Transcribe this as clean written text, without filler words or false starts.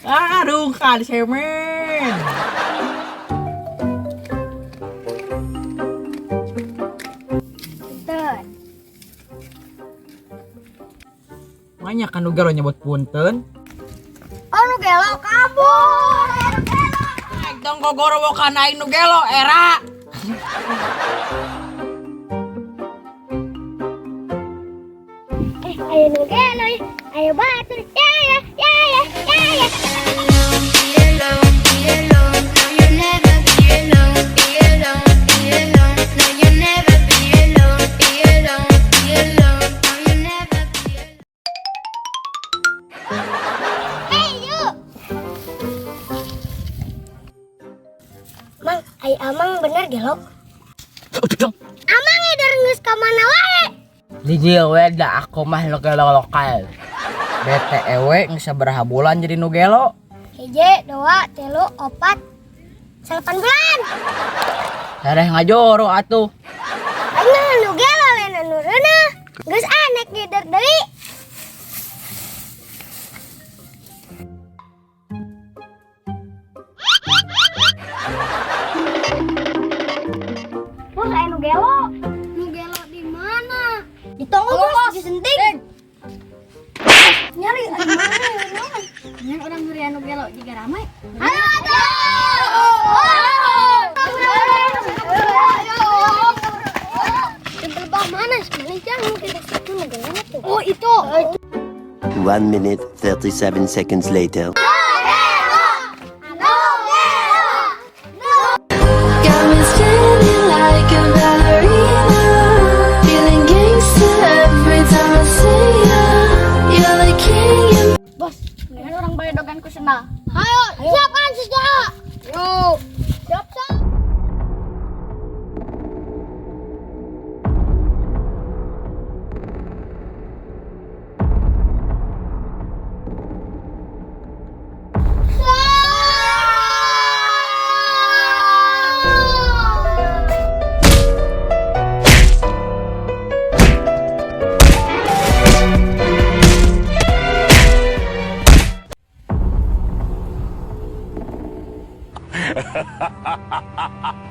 Aduh, kan semen. Punten. Banyak kan Nugelo nyebut punten. Oh, Nugelo kabur. Nugelo. Dong gogoro kan aing Nugelo era. Ayo Nugelo, ayo batur. Ya ya, ya ya, ya ya. Mang, ai amang bener gelo. Amang edar geus ka mana wae? Di dieu we da aku mah Nugelo lokal. BTW geus sabaraha bulan jadi Nugelo? Hiji, 2, 3, 4, 8 bulan. Sareh ngajoro atuh. Ayeuna Nugelo lena nureuna. Geus anek ngeder deui. Bos, ayo Nugelo. Nugelo di mana? Di tonggo bos, di Sentig. Nyari di mana? Dengan orang nyari Nugelo juga ramai. Ayo, ayo. Tempel bah mana? Sebenarnya jangan kita satu Nugelonya tuh. Oh, itu. 1 minute 37 seconds later. Bos, ini orang bayodoganku senang. Ayo, siapkan senjata. Yuk, siap. Ha ha ha ha ha!